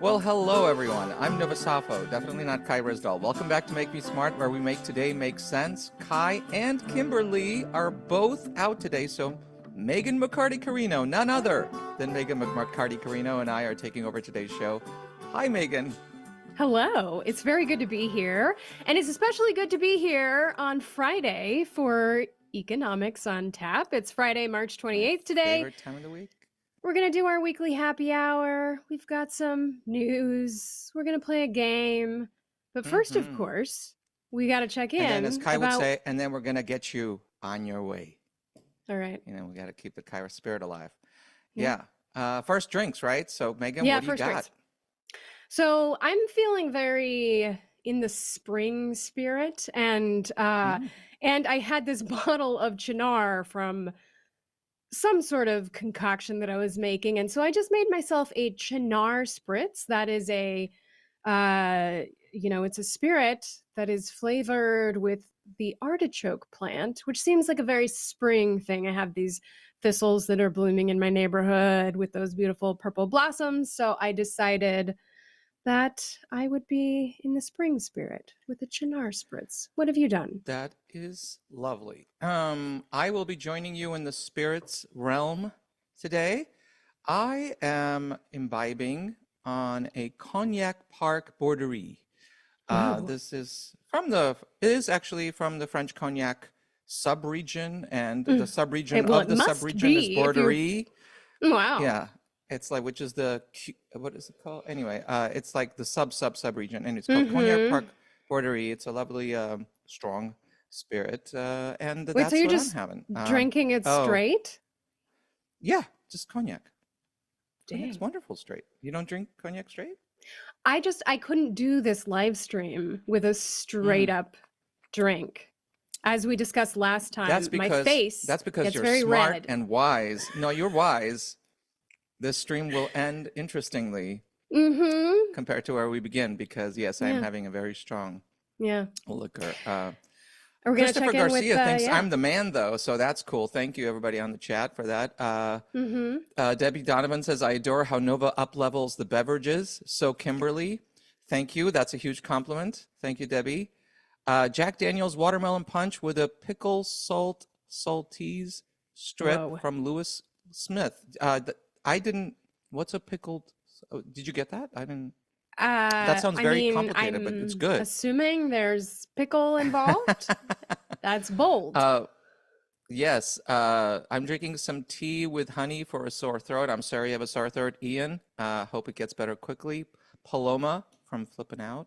Well, hello everyone. I'm Nova Safo, definitely not Kai Ryssdal. Welcome back to Make Me Smart, where we make today make sense. Kai and Kimberly are both out today, so Megan McCarty-Carino, none other than Megan McCarty-Carino, and I are taking over today's show. Hi, Megan. Hello. It's very good to be here. And it's especially good to be here on Friday for Economics on Tap. It's Friday, March 28th today. Favorite time of the week? We're going to do our weekly happy hour. We've got some news. We're going to play a game. But first, of course, we got to check in. And then, as Kai would say, and then we're going to get you on your way. All right. You know, we got to keep the Kai spirit alive. Yeah. First drinks, right? So, Megan, what do you got? Drinks. So I'm feeling very in the spring spirit, and I had this bottle of Chinar from some sort of concoction that I was making, and so I just made myself a Chinar spritz. That is a, it's a spirit that is flavored with the artichoke plant, which seems like a very spring thing. I have these thistles that are blooming in my neighborhood with those beautiful purple blossoms, so I decided that I would be in the spring spirit with the Chinar spritz. What have you done? That is lovely. I will be joining you in the spirits realm today. I am imbibing on a Cognac Park Borderie. This is actually from the French Cognac sub-region, and the sub-region of the sub-region is Borderie. Wow. Yeah. It's like, which is the, what is it called? Anyway, it's like the sub-region, and it's called Cognac Park Borderie. It's a lovely, strong spirit, and that's so you're what just I'm having. Drinking it straight? Yeah, just cognac. Dang. Cognac wonderful straight. You don't drink cognac straight? I couldn't do this live stream with a straight up drink. As we discussed last time, That's because you're very smart red. and wise. No, you're wise. This stream will end interestingly compared to where we begin, because yes, I am having a very strong liquor. Christopher Garcia thinks I'm the man, though, so that's cool. Thank you, everybody on the chat, for that. Debbie Donovan says, I adore how Nova up-levels the beverages. So, Kimberly, thank you. That's a huge compliment. Thank you, Debbie. Jack Daniels Watermelon Punch with a pickle saltese strip from Lewis Smith. What's a pickled, did you get that? I didn't. That sounds very complicated, but it's good. Assuming there's pickle involved, that's bold. Yes, I'm drinking some tea with honey for a sore throat. I'm sorry you have a sore throat, Ian. Hope it gets better quickly. Paloma from Flippin' Out.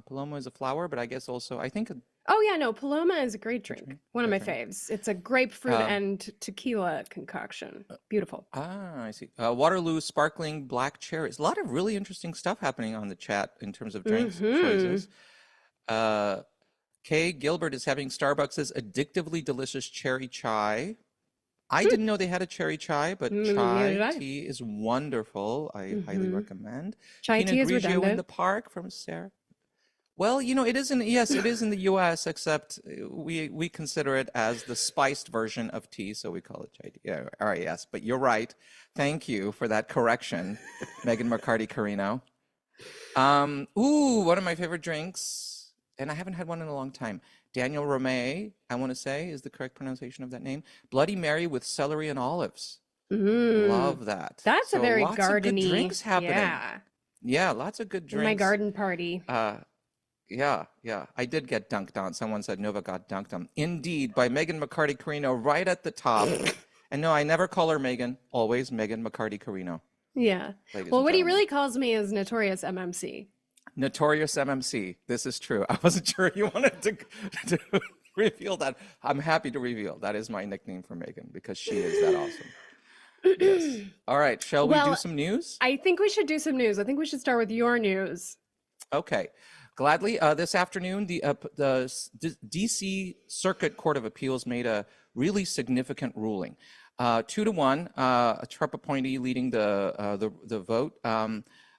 Paloma is a flower, but I guess also, I think. Oh yeah, no, Paloma is a great drink. One of my faves. It's a grapefruit and tequila concoction. Beautiful. I see. Waterloo sparkling black cherries. A lot of really interesting stuff happening on the chat in terms of drinks choices. Kay Gilbert is having Starbucks' addictively delicious cherry chai. I didn't know they had a cherry chai, but chai tea is wonderful. I highly recommend. Chai tea is redundant. in the park from Sarah. Well, it is in the U.S., except we consider it as the spiced version of tea, so we call it chai tea. Yeah, all right, yes, but you're right. Thank you for that correction, Megan McCarty-Carino. One of my favorite drinks, and I haven't had one in a long time. Daniel Romay, I want to say, is the correct pronunciation of that name. Bloody Mary with celery and olives. Love that. That's a very lots gardeny. Of good drinks happening. Yeah, lots of good drinks. My garden party. Yeah. I did get dunked on. Someone said Nova got dunked on. Indeed, by Megan McCarty-Carino right at the top. And no, I never call her Megan. Always Megan McCarty-Carino. Yeah. Well, what he really calls me is Notorious MMC. Notorious MMC. This is true. I wasn't sure you wanted to reveal that. I'm happy to reveal. That is my nickname for Megan, because she is that awesome. Yes. All right. Shall we do some news? I think we should do some news. I think we should start with your news. Okay. Gladly. This afternoon, the DC Circuit Court of Appeals made a really significant ruling. 2-1, a Trump appointee leading the vote.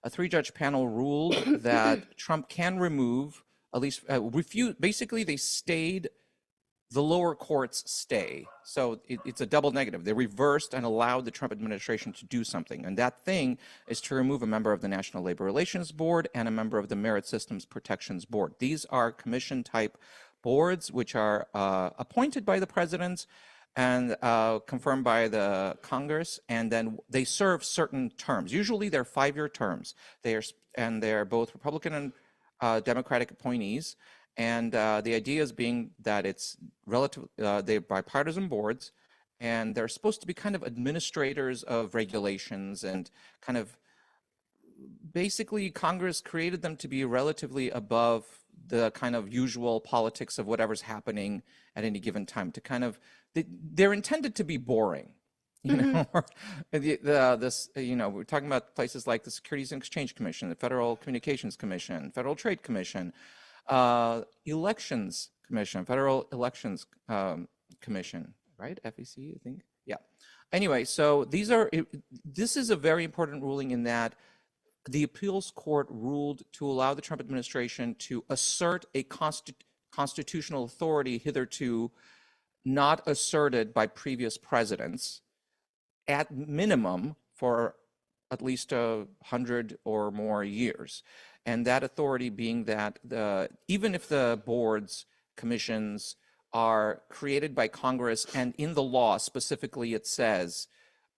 A 3-judge panel ruled that Trump can remove, at least refuse. Basically, they stayed the lower courts stay. So it's a double negative. They reversed and allowed the Trump administration to do something. And that thing is to remove a member of the National Labor Relations Board and a member of the Merit Systems Protections Board. These are commission type boards which are appointed by the president and confirmed by the Congress, and then they serve certain terms. Usually they're 5-year terms. They're both Republican and Democratic appointees. And the idea is being that it's they're bipartisan boards, and they're supposed to be kind of administrators of regulations and kind of basically Congress created them to be relatively above the kind of usual politics of whatever's happening at any given time, to kind of, they're intended to be boring. You know, we're talking about places like the Securities and Exchange Commission, the Federal Communications Commission, Federal Trade Commission, Elections Commission, Federal Elections Commission, right? FEC, I think. Yeah. Anyway, so this is a very important ruling in that the appeals court ruled to allow the Trump administration to assert a constitutional authority hitherto not asserted by previous presidents, at minimum for at least 100 or more years. And that authority being that even if the boards, commissions are created by Congress, and in the law specifically it says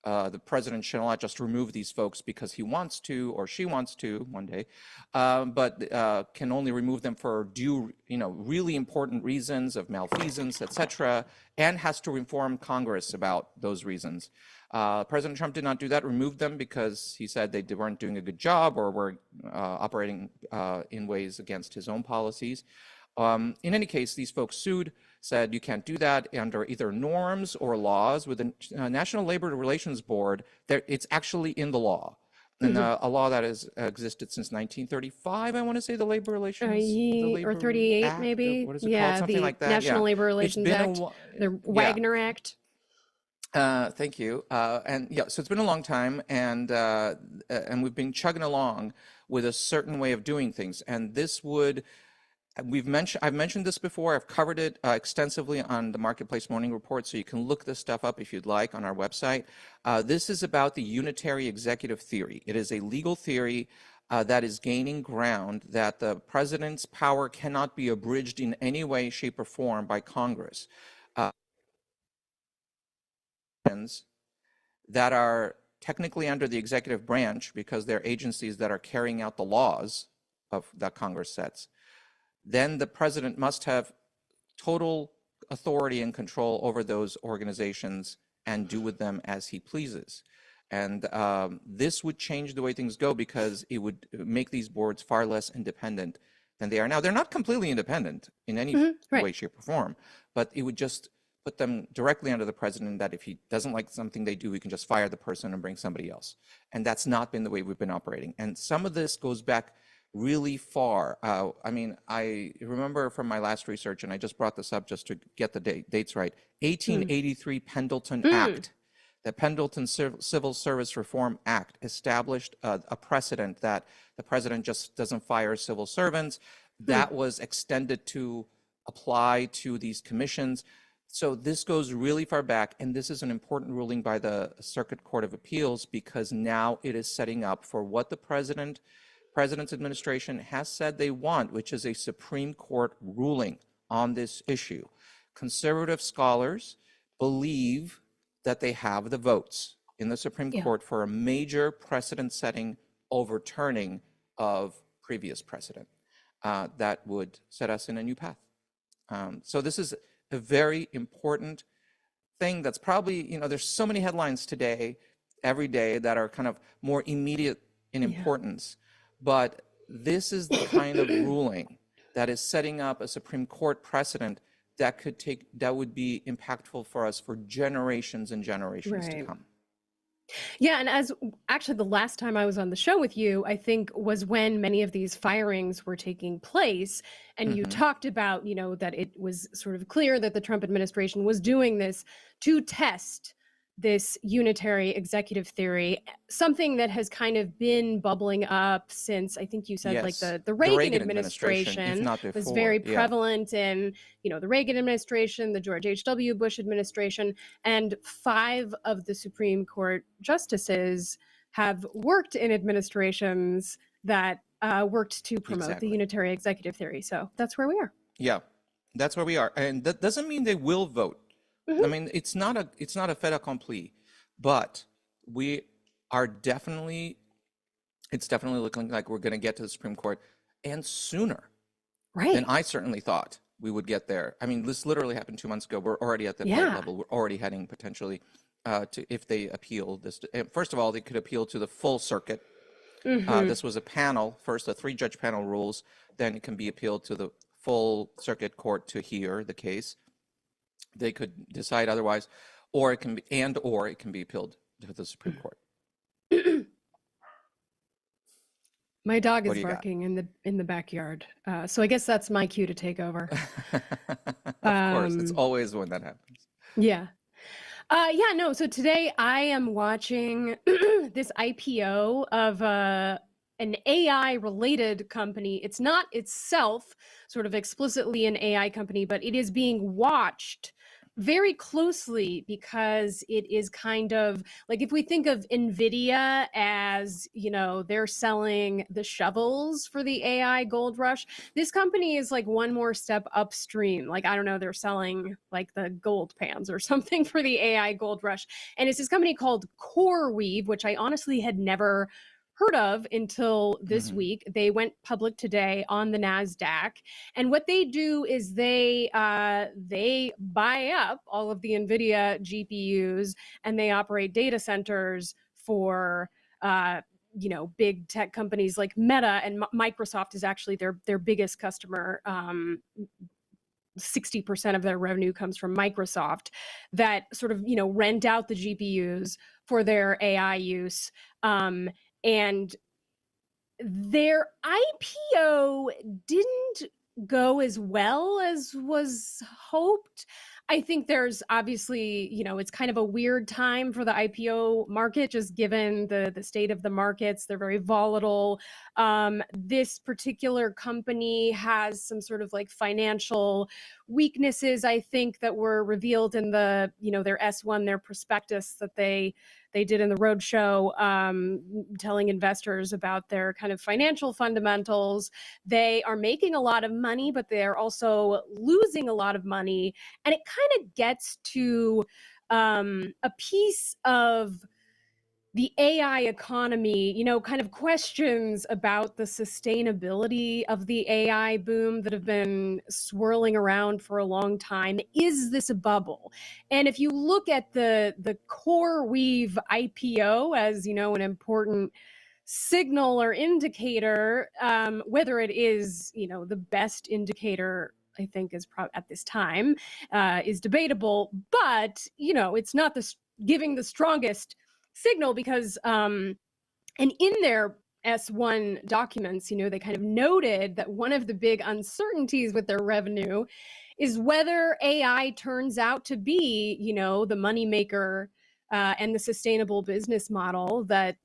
the president shall not just remove these folks because he wants to or she wants to one day, but can only remove them for really important reasons of malfeasance, etc., and has to inform Congress about those reasons. President Trump did not do that, removed them because he said they weren't doing a good job or were operating in ways against his own policies. In any case, these folks sued, said you can't do that under either norms or laws. With the National Labor Relations Board, it's actually in the law. And a law that has existed since 1935, I want to say, the Labor Relations, or 38 Act, maybe. what is it called? Something like that. National Labor Relations Act, the Wagner Act. Thank you. And yeah, so it's been a long time, and we've been chugging along with a certain way of doing things. And this would, I've mentioned this before. I've covered it extensively on the Marketplace Morning Report, so you can look this stuff up if you'd like on our website. This is about the unitary executive theory. It is a legal theory that is gaining ground, that the president's power cannot be abridged in any way, shape, or form by Congress. That are technically under the executive branch because they're agencies that are carrying out the laws that Congress sets, then the president must have total authority and control over those organizations and do with them as he pleases. And this would change the way things go because it would make these boards far less independent than they are now. They're not completely independent in any way, shape, or form, but it would just put them directly under the president, that if he doesn't like something they do, he can just fire the person and bring somebody else. And that's not been the way we've been operating. And some of this goes back really far. I mean, I remember from my last research, and I just brought this up just to get the dates right, 1883 Pendleton Act. The Pendleton Civil Service Reform Act established a precedent that the president just doesn't fire civil servants. That was extended to apply to these commissions. So this goes really far back, and this is an important ruling by the Circuit Court of Appeals because now it is setting up for what the president's administration has said they want, which is a Supreme Court ruling on this issue. Conservative scholars believe that they have the votes in the Supreme Court for a major precedent-setting overturning of previous precedent that would set us in a new path. So this is a very important thing that's probably, there's so many headlines today, every day, that are kind of more immediate in importance. But this is the kind of ruling that is setting up a Supreme Court precedent that would be impactful for us for generations and generations to come. Yeah, and as actually the last time I was on the show with you, I think was when many of these firings were taking place, and you talked about, that it was sort of clear that the Trump administration was doing this to test this unitary executive theory, something that has kind of been bubbling up since, I think you said, like the Reagan administration, if not before, was very prevalent in, the Reagan administration, the George H.W. Bush administration, and 5 of the Supreme Court justices have worked in administrations that worked to promote the unitary executive theory. So that's where we are. Yeah, that's where we are. And that doesn't mean they will vote. I mean, it's not a fait accompli, but we are definitely, it's definitely looking like we're going to get to the Supreme Court, and sooner than I certainly thought we would get there. I mean, this literally happened 2 months ago. We're already at the fight level. We're already heading potentially to, if they appeal this. First of all, they could appeal to the full circuit. This was a panel, first a 3-judge panel rules, then it can be appealed to the full circuit court to hear the case. They could decide otherwise, or it can be, or it can be appealed to the Supreme Court. My dog is barking in the backyard, so I guess that's my cue to take over. Of course, it's always when that happens. Yeah. No. So today I am watching this IPO of an AI-related company. It's not itself sort of explicitly an AI company, but it is being watched very closely because it is kind of like, if we think of NVIDIA as, they're selling the shovels for the AI gold rush, this company is like one more step upstream. Like, I don't know, they're selling like the gold pans or something for the AI gold rush. And it's this company called CoreWeave, which I honestly had never heard of until this week. They went public today on the NASDAQ. And what they do is they buy up all of the NVIDIA GPUs, and they operate data centers for big tech companies like Meta, and Microsoft is actually their biggest customer. 60% of their revenue comes from Microsoft, that sort of, rent out the GPUs for their AI use. And their IPO didn't go as well as was hoped. I think there's obviously, it's kind of a weird time for the IPO market, just given the state of the markets. They're very volatile. This particular company has some sort of like financial weaknesses, I think, that were revealed in the, their S1, their prospectus that they did in the roadshow, telling investors about their kind of financial fundamentals. They are making a lot of money, but they're also losing a lot of money. And it kind of gets to a piece of the AI economy, kind of questions about the sustainability of the AI boom that have been swirling around for a long time. Is this a bubble? And if you look at the CoreWeave IPO as, an important signal or indicator, whether it is, the best indicator, I think, is at this time, is debatable, but, it's not giving the strongest signal, because and in their S1 documents, they kind of noted that one of the big uncertainties with their revenue is whether AI turns out to be, the moneymaker and the sustainable business model that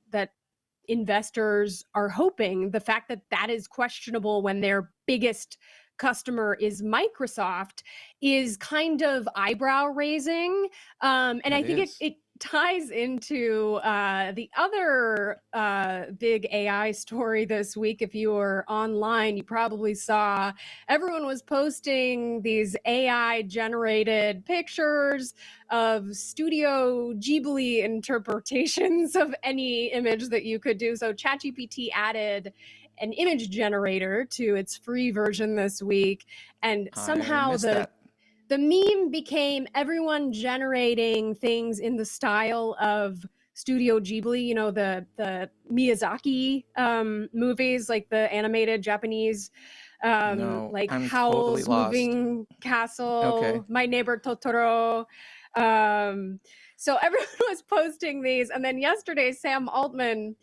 investors are hoping. The fact that that is questionable when their biggest customer is Microsoft is kind of eyebrow raising. And I think it ties into the other big AI story this week. If you were online, you probably saw everyone was posting these AI generated pictures of Studio Ghibli interpretations of any image that you could do. So ChatGPT added an image generator to its free version this week, and somehow the meme became everyone generating things in the style of Studio Ghibli, the Miyazaki movies, like the animated Japanese, like I'm Howl's totally Moving Castle, My Neighbor Totoro. So everyone was posting these, and then yesterday Sam Altman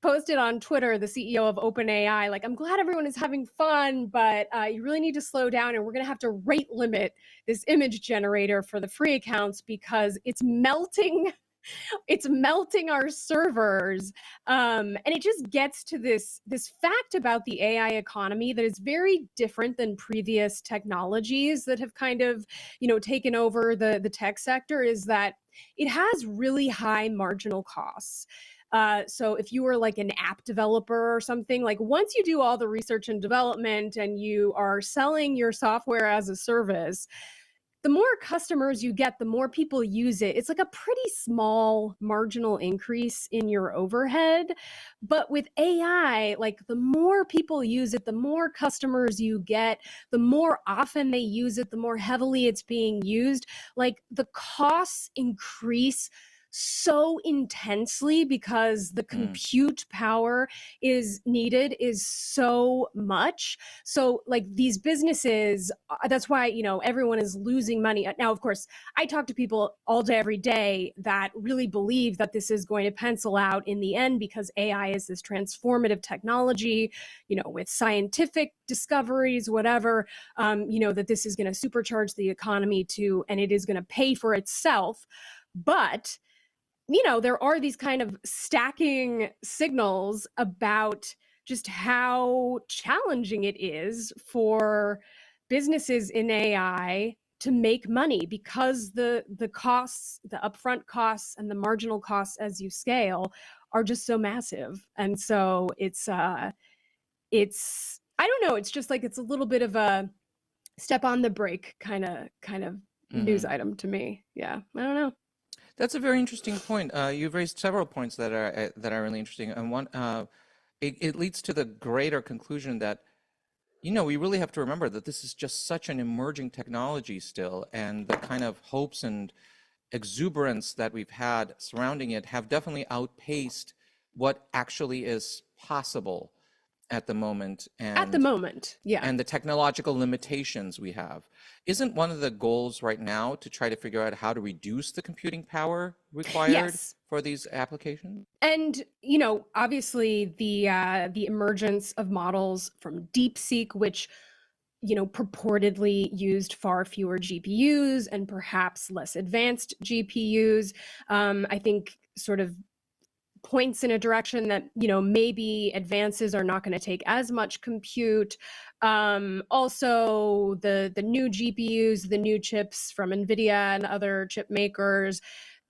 posted on Twitter, the CEO of OpenAI, like, I'm glad everyone is having fun, but you really need to slow down, and we're going to have to rate limit this image generator for the free accounts because it's melting our servers. And it just gets to this fact about the AI economy that is very different than previous technologies that have kind of, taken over the tech sector, is that it has really high marginal costs. So if you were like an app developer or something, like once you do all the research and development and you are selling your software as a service, the more customers you get, the more people use it. It's like a pretty small marginal increase in your overhead. But with AI, like the more people use it, the more customers you get, the more often they use it, the more heavily it's being used. Like the costs increase so intensely because the compute power is so much. So like these businesses, that's why, everyone is losing money. Now, of course, I talk to people all day, every day that really believe that this is going to pencil out in the end because AI is this transformative technology, with scientific discoveries, whatever, that this is going to supercharge the economy and it is going to pay for itself. But there are these kind of stacking signals about just how challenging it is for businesses in AI to make money because the costs, the upfront costs and the marginal costs as you scale are just so massive. And so it's I don't know, it's just like it's a little bit of a step on the brake kind of news item to me. Yeah, I don't know. That's a very interesting point. You've raised several points that are really interesting, and one it leads to the greater conclusion that we really have to remember that this is just such an emerging technology still, and the kind of hopes and exuberance that we've had surrounding it have definitely outpaced what actually is possible at the moment. Yeah. And the technological limitations we have. Isn't one of the goals right now to try to figure out how to reduce the computing power required for these applications? And, obviously the emergence of models from DeepSeek, which, purportedly used far fewer GPUs and perhaps less advanced GPUs, I think sort of points in a direction that maybe advances are not going to take as much compute. Also the new GPUs, the new chips from NVIDIA and other chip makers,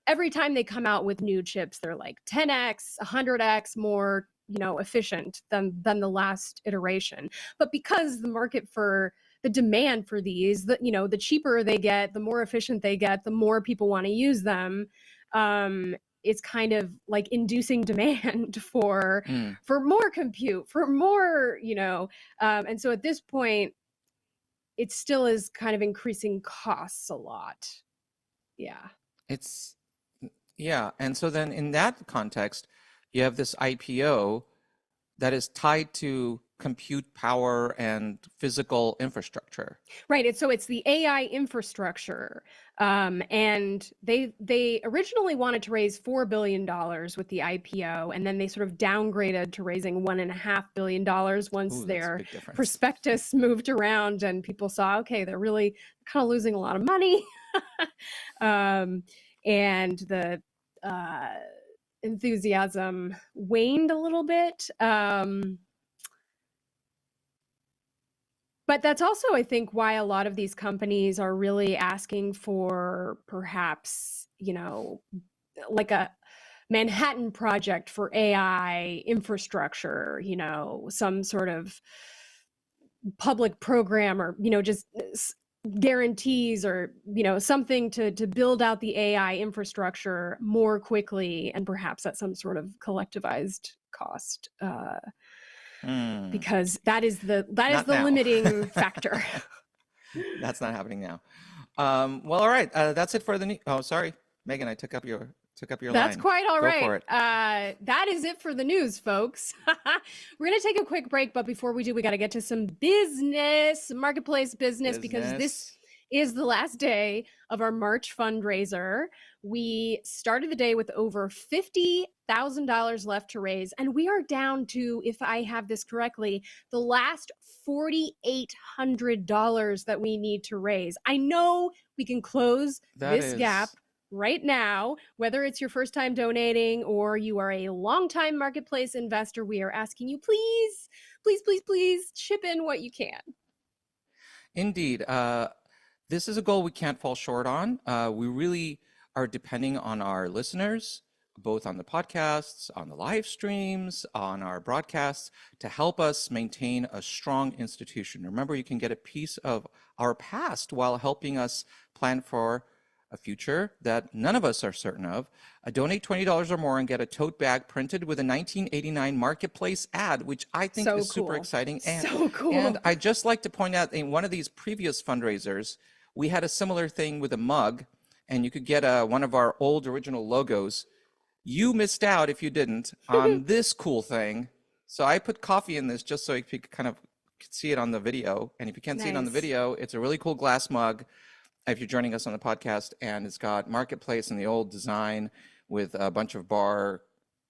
every time they come out with new chips, they're like 10x, 100x more efficient than the last iteration. But because the demand for these, the cheaper they get, the more efficient they get, the more people want to use them. It's kind of like inducing demand for more compute, for more, and so at this point, it still is kind of increasing costs a lot. Yeah. And so then in that context, you have this IPO that is tied to compute power and physical infrastructure. Right. It's the AI infrastructure. And they originally wanted to raise $4 billion with the IPO, and then they sort of downgraded to raising $1.5 billion once their prospectus moved around and people saw, okay, they're really kind of losing a lot of money. And the enthusiasm waned a little bit. But that's also, I think, why a lot of these companies are really asking for perhaps, like a Manhattan Project for AI infrastructure, some sort of public program or, just guarantees or, something to build out the AI infrastructure more quickly and perhaps at some sort of collectivized cost. Because that is the limiting factor. That's not happening now. Well, all right. That's it for the oh, sorry, Megan, I took up your line. That's quite all right. Go for it. That is it for the news, folks. We're gonna take a quick break, but before we do, we got to get to some marketplace business, because this is the last day of our March fundraiser. We started the day with over $50,000 $1,000 left to raise. And we are down to, if I have this correctly, the last $4,800 that we need to raise. I know we can close this gap right now, whether it's your first time donating or you are a longtime marketplace investor. We are asking you, please, please, please, please chip in what you can. Indeed. This is a goal we can't fall short on. We really are depending on our listeners, both on the podcasts, on the live streams, on our broadcasts, to help us maintain a strong institution. Remember, you can get a piece of our past while helping us plan for a future that none of us are certain of. Donate $20 or more and get a tote bag printed with a 1989 marketplace ad, which I think is super exciting. And, so cool. And I'd just like to point out, in one of these previous fundraisers, we had a similar thing with a mug, and you could get one of our old original logos. You missed out, if you didn't, on this cool thing. So I put coffee in this just so you could kind of see it on the video. And if you can't see it on the video, it's a really cool glass mug if you're joining us on the podcast, and it's got marketplace in the old design with a bunch of bar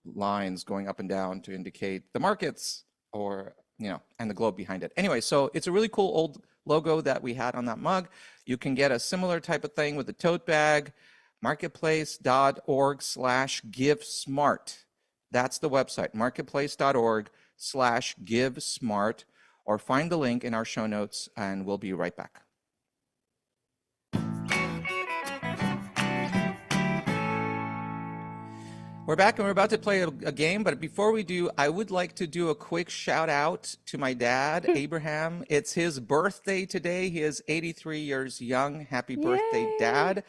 lines going up and down to indicate the markets, or, you know, and the globe behind it. Anyway, so it's a really cool old logo that we had on that mug. You can get a similar type of thing with a tote bag, marketplace.org/GiveSmart. That's the website, marketplace.org/GiveSmart, or find the link in our show notes, and we'll be right back. We're back, and we're about to play a game, but before we do, I would like to do a quick shout out to my dad, Abraham. It's his birthday today. He is 83 years young. Happy birthday, Dad.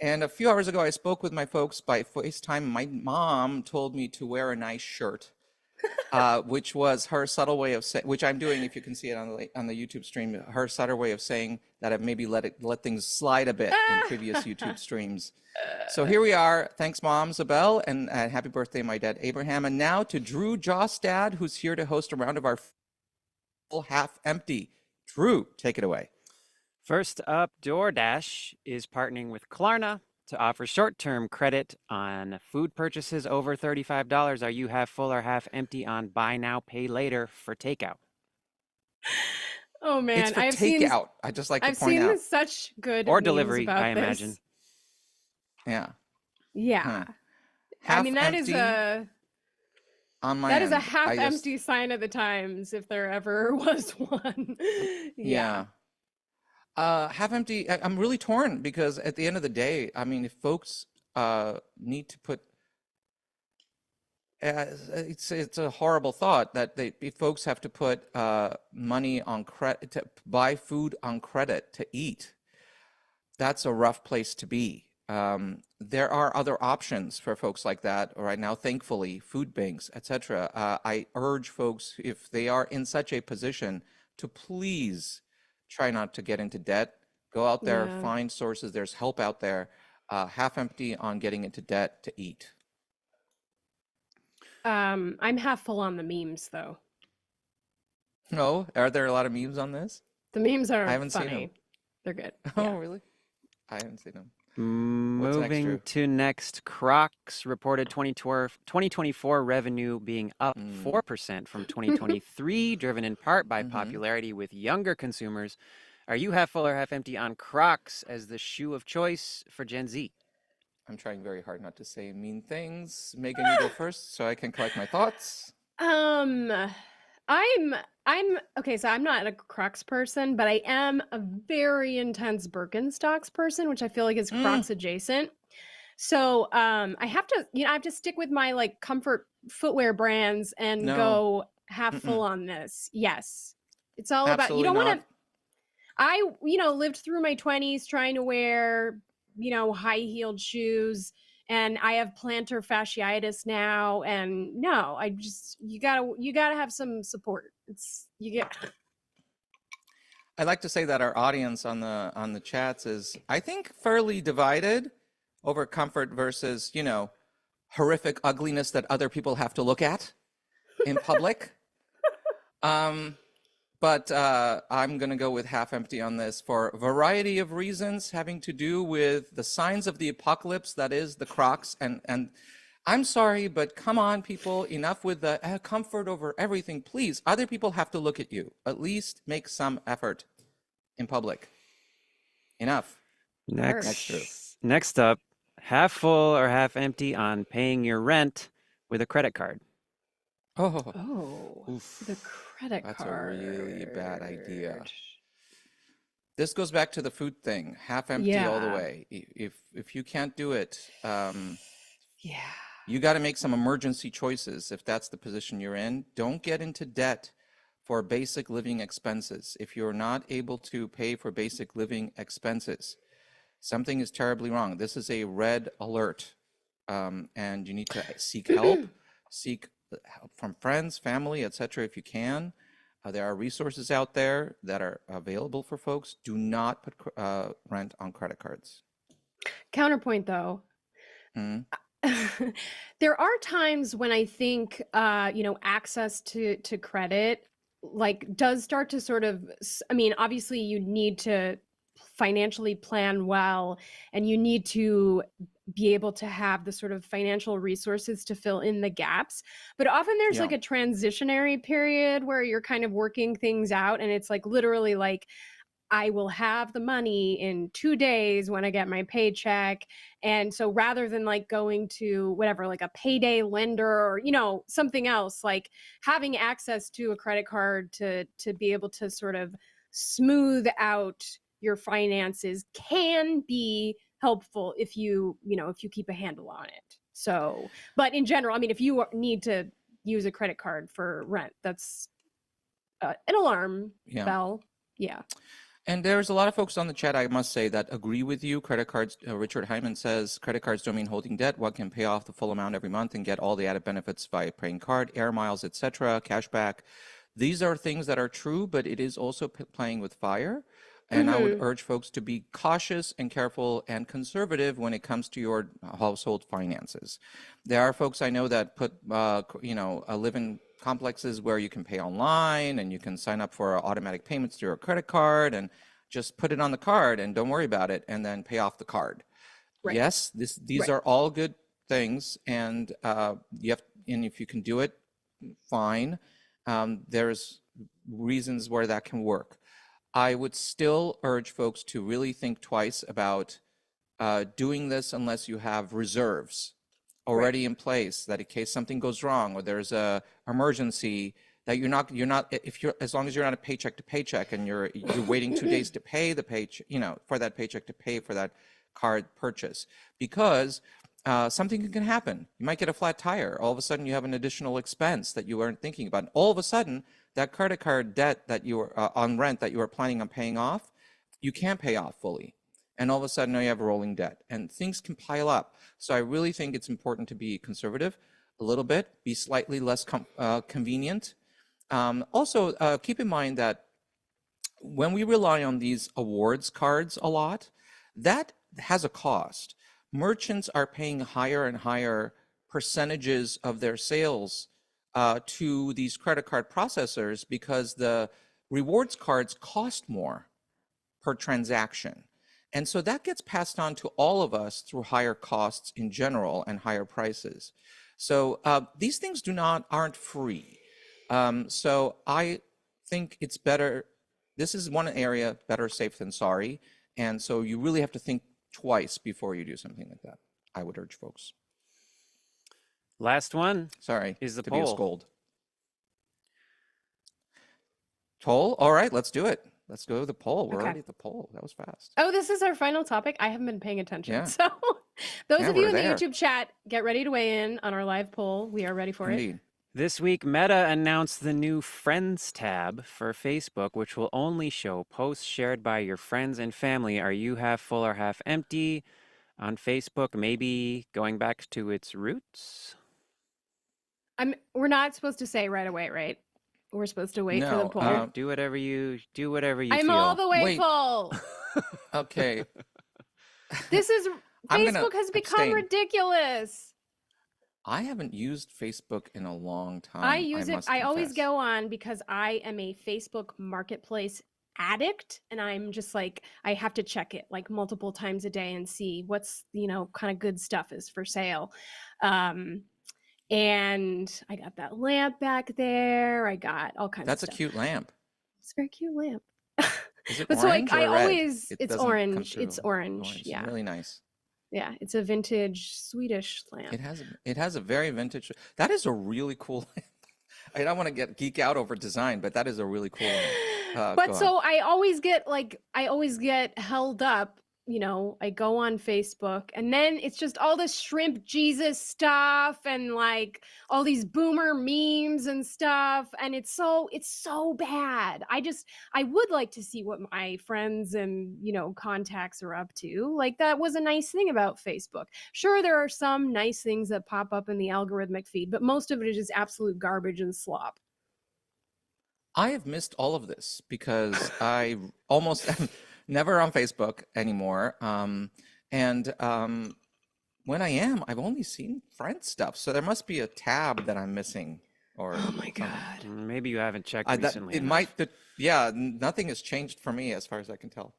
And a few hours ago, I spoke with my folks by FaceTime. My mom told me to wear a nice shirt, which was her subtle way of saying, which I'm doing, if you can see it on the YouTube stream, her subtle way of saying that I've maybe let things slide a bit in previous YouTube streams. So here we are. Thanks, Mom Zabel, and happy birthday, my dad, Abraham. And now to Drew Jostad, who's here to host a round of our full half empty. Drew, take it away. First up, DoorDash is partnering with Klarna to offer short-term credit on food purchases over $35. Are you half full or half empty on buy now, pay later for takeout? Oh man, it's for takeout. I just like to point out. I've seen such good or memes delivery, about I this. imagine. Yeah. Half I mean, that empty is a on my that is a end. half empty sign of the times, if there ever was one. Yeah. Half empty. I'm really torn, because at the end of the day, I mean, if folks need to put, it's a horrible thought that if folks have to put money on credit to buy food on credit to eat. That's a rough place to be. There are other options for folks like that right now, thankfully, food banks, etc. I urge folks, if they are in such a position, to please try not to get into debt. Go out there, find sources. There's help out there. Half empty on getting into debt to eat. I'm half full on the memes, though. No, are there a lot of memes on this? The memes are I haven't funny. seen them. They're good. Oh, really? I haven't seen them. Moving to next, Crocs reported 2024 revenue being up 4% from 2023, driven in part by popularity with younger consumers. Are you half full or half empty on Crocs as the shoe of choice for Gen Z? I'm trying very hard not to say mean things. Megan, you go first so I can collect my thoughts. I'm okay, so I'm not a Crocs person, but I am a very intense Birkenstocks person, which I feel like is Crocs adjacent. So I have to stick with my like comfort footwear brands and go half full on this. Yes. It's all about, you don't want to, I lived through my 20s trying to wear, high-heeled shoes, and I have plantar fasciitis now, and no, you gotta have some support. I'd like to say that our audience on the chats is, I think, fairly divided over comfort versus, horrific ugliness that other people have to look at in public. But I'm going to go with half empty on this for a variety of reasons having to do with the signs of the apocalypse that is the Crocs. And I'm sorry, but come on, people, enough with the comfort over everything. Please, other people have to look at you. At least make some effort in public. Enough. Next up, half full or half empty on paying your rent with a credit card. Oof. The credit card. That's a really bad idea. This goes back to the food thing. Half empty all the way. If you can't do it, you got to make some emergency choices if that's the position you're in. Don't get into debt for basic living expenses. If you're not able to pay for basic living expenses, something is terribly wrong. This is a red alert, and you need to seek help. Seek help from friends, family, etc. if you can. There are resources out there that are available for folks. Do not put rent on credit cards. Counterpoint, though. There are times when I think, access to credit does start to sort of, I mean, obviously you need to financially plan well, and you need to be able to have the sort of financial resources to fill in the gaps. But often there's like a transitionary period where you're kind of working things out, and it's like literally like, I will have the money in 2 days when I get my paycheck. And so rather than like going to whatever, like a payday lender or, something else, like having access to a credit card to be able to sort of smooth out your finances can be helpful if you keep a handle on it. So, but in general, I mean, if you need to use a credit card for rent, that's an alarm bell. Yeah. And there's a lot of folks on the chat, I must say, that agree with you. Credit cards, Richard Hyman says, credit cards don't mean holding debt. One can pay off the full amount every month and get all the added benefits via paying card, air miles, etc., cashback. These are things that are true, but it is also playing with fire. And I would urge folks to be cautious and careful and conservative when it comes to your household finances. There are folks I know that put, live in complexes where you can pay online and you can sign up for automatic payments through your credit card and just put it on the card and don't worry about it and then pay off the card. Right. Yes, these are all good things, and and if you can do it, fine. There's reasons where that can work. I would still urge folks to really think twice about doing this unless you have reserves already in place, that in case something goes wrong or there's a emergency, that as long as you're not a paycheck to paycheck and you're waiting 2 days to pay the paycheck, for that paycheck to pay for that card purchase, because something can happen. You might get a flat tire. All of a sudden you have an additional expense that you weren't thinking about. And all of a sudden that credit card debt that you were on rent that you were planning on paying off, you can't pay off fully. And all of a sudden now you have a rolling debt and things can pile up. So I really think it's important to be conservative a little bit, be slightly less convenient. Also, keep in mind that when we rely on these awards cards a lot, that has a cost. Merchants are paying higher and higher percentages of their sales to these credit card processors because the rewards cards cost more per transaction. And so that gets passed on to all of us through higher costs in general and higher prices. So these things aren't free. So I think it's better. This is one area, better safe than sorry. And so you really have to think twice before you do something like that. I would urge folks. Last one. Sorry, is the to poll. Be a scold. Poll? All right, let's do it. Let's go to the poll. We're already at the poll. That was fast. Oh, this is our final topic. I haven't been paying attention. Yeah. So those of you in the YouTube chat, get ready to weigh in on our live poll. We are ready for it. This week, Meta announced the new Friends tab for Facebook, which will only show posts shared by your friends and family. Are you half full or half empty on Facebook? Maybe going back to its roots? We're not supposed to say right away, right? We're supposed to wait for the poll. Do whatever you feel. I'm all the way full. Okay. Facebook has become ridiculous. I haven't used Facebook in a long time. I use it. I always go on because I am a Facebook Marketplace addict, and I'm just like, I have to check it like multiple times a day and see what's, kind of good stuff is for sale. And I got that lamp back there. I got all kinds of stuff. That's a cute lamp. It's a very cute lamp. Is it but orange so like or I red? always, It it's doesn't come orange. through. It's orange. Yeah. Really nice. Yeah. It's a vintage Swedish lamp. It has a very vintage. That is a really cool lamp. I don't want to geek out over design, but that is a really cool lamp. But so I always get held up. I go on Facebook, and then it's just all this shrimp Jesus stuff and like all these boomer memes and stuff. And it's so bad. I would like to see what my friends and, contacts are up to. Like, that was a nice thing about Facebook. Sure, there are some nice things that pop up in the algorithmic feed, but most of it is absolute garbage and slop. I have missed all of this because I almost am never on Facebook anymore. When I am, I've only seen friend stuff. So there must be a tab that I'm missing. Or oh my God. Maybe you haven't checked recently. Nothing has changed for me as far as I can tell.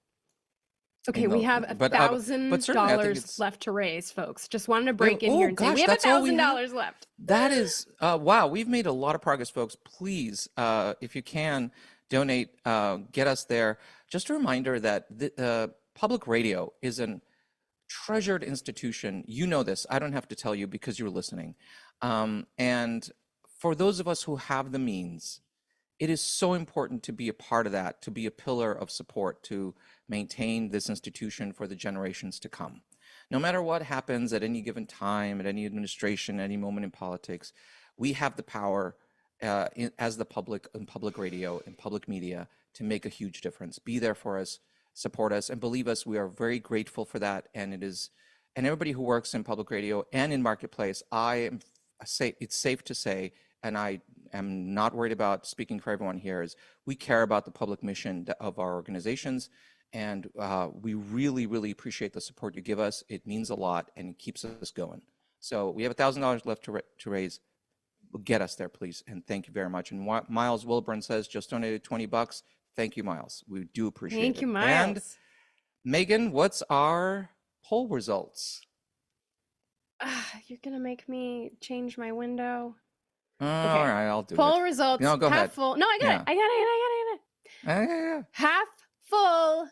Okay, we have $1,000 left to raise, folks. Just wanted to break in here and say we have $1,000 left. That is, wow, we've made a lot of progress, folks. Please, if you can, donate, get us there. Just a reminder that the public radio is a treasured institution. You know this. I don't have to tell you because you're listening. And for those of us who have the means, it is so important to be a part of that, to be a pillar of support, to maintain this institution for the generations to come. No matter what happens at any given time, at any administration, any moment in politics, we have the power as the public and public radio and public media to make a huge difference. Be there for us, support us, and believe us, we are very grateful for that. And everybody who works in public radio and in Marketplace, it's safe to say, and I am not worried about speaking for everyone here, is we care about the public mission of our organizations. And we really, really appreciate the support you give us. It means a lot and it keeps us going. So we have $1,000 left to raise. Get us there, please. And thank you very much. And Miles Wilburn says, just donated $20. Thank you, Miles. We do appreciate it. Thank you, Miles. And Megan, what's our poll results? You're going to make me change my window. Okay. All right, I'll do it. Poll results. No, go ahead. Full. No, I got it. I got it. Yeah. Half full,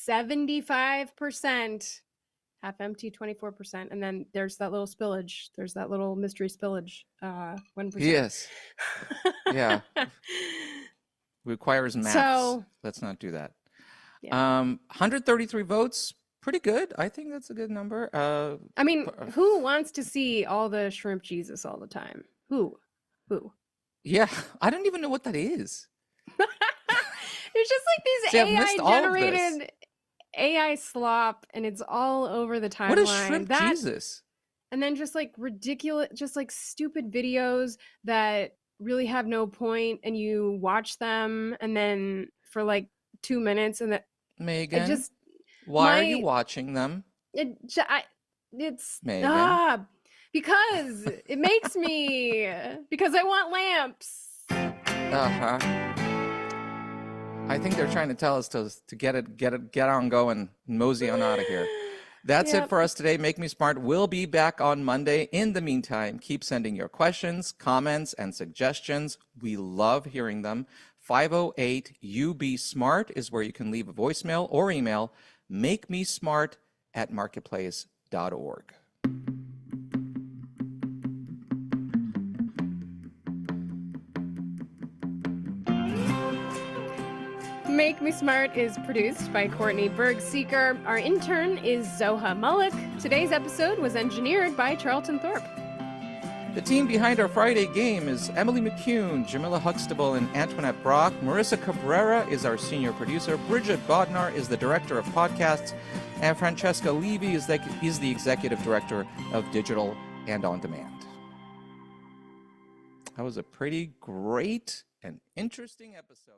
75%. Half empty, 24%. And then there's that little spillage. There's that little mystery spillage, 1%. Yes. Yeah. Requires maths. So, let's not do that. Yeah. 133 votes. Pretty good. I think that's a good number. I mean, who wants to see all the shrimp Jesus all the time? Who? Yeah. I don't even know what that is. There's just like these AI-generated AI slop, and it's all over the timeline. What is shrimp Jesus? And then just like ridiculous, just like stupid videos that really have no point, and you watch them, and then for like 2 minutes, and that Megan, why are you watching them? It's Megan. Because it makes me because I want lamps. I think they're trying to tell us to get on going, mosey on out of here. That's it for us today. Make Me Smart will be back on Monday. In the meantime, keep sending your questions, comments, and suggestions. We love hearing them. 508-UB-SMART is where you can leave a voicemail or email. makemesmart@marketplace.org. Make Me Smart is produced by Courtney Berg-Seeker. Our intern is Zoha Mullick. Today's episode was engineered by Charlton Thorpe. The team behind our Friday game is Emily McCune, Jamila Huxtable, and Antoinette Brock. Marissa Cabrera is our senior producer. Bridget Bodnar is the director of podcasts. And Francesca Levy is the executive director of digital and on demand. That was a pretty great and interesting episode.